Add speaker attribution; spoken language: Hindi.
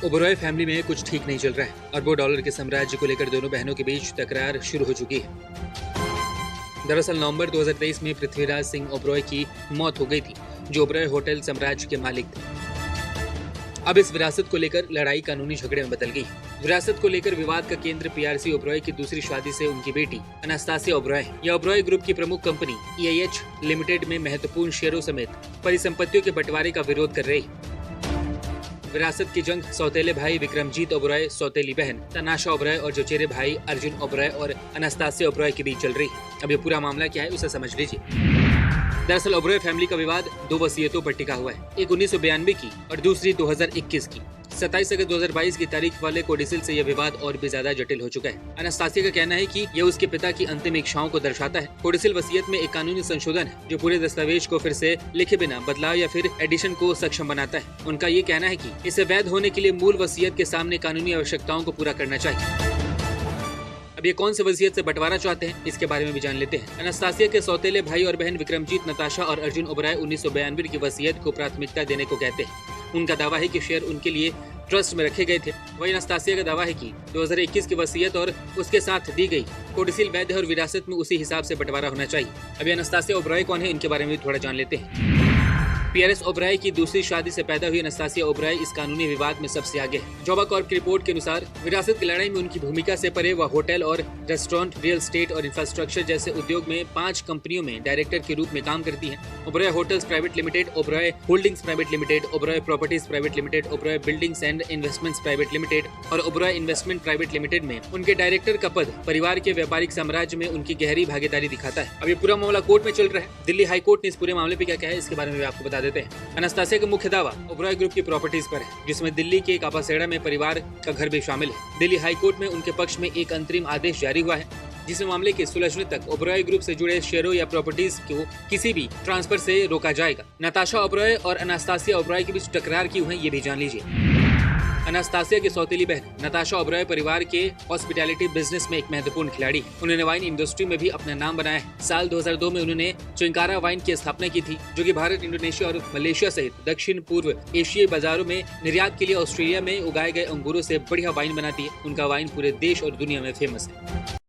Speaker 1: ओबरॉय फैमिली में कुछ ठीक नहीं चल रहा है। अरबों डॉलर के साम्राज्य को लेकर दोनों बहनों के बीच तकरार शुरू हो चुकी है। दरअसल नवंबर 2023 में पृथ्वीराज सिंह ओबरॉय की मौत हो गई थी, जो ओबरॉय होटल साम्राज्य के मालिक थे। अब इस विरासत को लेकर लड़ाई कानूनी झगड़े में बदल गई। विरासत को लेकर विवाद का केंद्र पीआरसी ओबरॉय की दूसरी शादी से उनकी बेटी अनास्तासिया ओबरॉय है। यह ओबरॉय ग्रुप की प्रमुख कंपनी EIH लिमिटेड में महत्वपूर्ण शेयरों समेत परिसंपत्तियों के बंटवारे का विरोध कर रही। विरासत की जंग सौतेले भाई विक्रमजीत ओबरॉय, सौतेली बहन तनाशा ओबरॉय और चचेरे भाई अर्जुन ओबरॉय और अनास्तासिया ओबरॉय के बीच चल रही है। अब ये पूरा मामला क्या है उसे समझ लीजिए। दरअसल ओबरॉय फैमिली का विवाद दो वसीयतों पर टिका हुआ है, एक 1992 की और दूसरी 2021 की। 27 अगस्त 2022 की तारीख वाले कोडिसिल से यह विवाद और भी ज्यादा जटिल हो चुका है। अनास्तासिया का कहना है कि यह उसके पिता की अंतिम इच्छाओं को दर्शाता है। कोडिसिल वसीयत में एक कानूनी संशोधन है जो पूरे दस्तावेज को फिर से लिखे बिना बदलाव या फिर एडिशन को सक्षम बनाता है। उनका ये कहना है कि इसे वैध होने के लिए मूल वसीयत के सामने कानूनी आवश्यकताओं को पूरा करना चाहिए। अब ये कौन से वसीयत से बंटवारा चाहते हैं, इसके बारे में भी जान लेते हैं। अनास्तासिया के सौतेले भाई और बहन विक्रमजीत, नताशा और अर्जुन ओबरॉय 1992 की वसीयत को प्राथमिकता देने को कहते हैं। उनका दावा है कि शेयर उनके लिए ट्रस्ट में रखे गए थे। वहीं अनास्तासिया का दावा है कि 2021 की वसीयत और उसके साथ दी गई कोडिसिल वैध और विरासत में उसी हिसाब से बंटवारा होना चाहिए। अभी अनास्तासिया ओबरॉय कौन है, इनके बारे में भी थोड़ा जान लेते हैं। पीआरएस ओबरॉय की दूसरी शादी से पैदा हुई अनास्तासिया ओबरॉय इस कानूनी विवाद में सबसे आगे है। जोबा कॉर्प की रिपोर्ट के अनुसार विरासत की लड़ाई में उनकी भूमिका से परे वह होटल और रेस्टोरेंट, रियल एस्टेट और इंफ्रास्ट्रक्चर जैसे उद्योग में 5 कंपनियों में डायरेक्टर के रूप में काम करती है। Oberoi hotels private limited, Oberoi holdings private limited, Oberoi properties private limited, Oberoi buildings and investments private limited और ओबरॉय इन्वेस्टमेंट प्राइवेट लिमिटेड में उनके डायरेक्टर का पद परिवार के व्यापारिक साम्राज्य में उनकी गहरी भागीदारी दिखाता है। अब ये पूरा मामला कोर्ट में चल रहा है। दिल्ली हाई कोर्ट ने इस पूरे मामले पे क्या कहा है, इसके बारे में भी आपको बता देते हैं। अनास्तासिया का मुख्य दावा ओबरॉय ग्रुप की प्रॉपर्टीज पर है, जिसमें दिल्ली के कापासेड़ा में परिवार का घर भी शामिल है। दिल्ली हाई कोर्ट में उनके पक्ष में एक अंतरिम आदेश जारी हुआ है, जिसमें मामले के सुलझने तक ओबरॉय ग्रुप से जुड़े शेयरों या प्रॉपर्टीज को किसी भी ट्रांसफर से रोका जाएगा। नताशा ओबरॉय और अनास्तासिया ओबरॉय के बीच टकरार क्यों है, ये भी जान लीजिए। अनास्तासिया की सौतेली बहन नताशा ओबरॉय परिवार के हॉस्पिटैलिटी बिजनेस में एक महत्वपूर्ण खिलाड़ी है। उन्होंने वाइन इंडस्ट्री में भी अपना नाम बनाया है। साल 2002 में उन्होंने चुंकारा वाइन की स्थापना की थी, जो कि भारत, इंडोनेशिया और मलेशिया सहित दक्षिण पूर्व एशियाई बाजारों में निर्यात के लिए ऑस्ट्रेलिया में उगाए गए अंगूरों से बढ़िया वाइन बनाती है। उनका वाइन पूरे देश और दुनिया में फेमस है।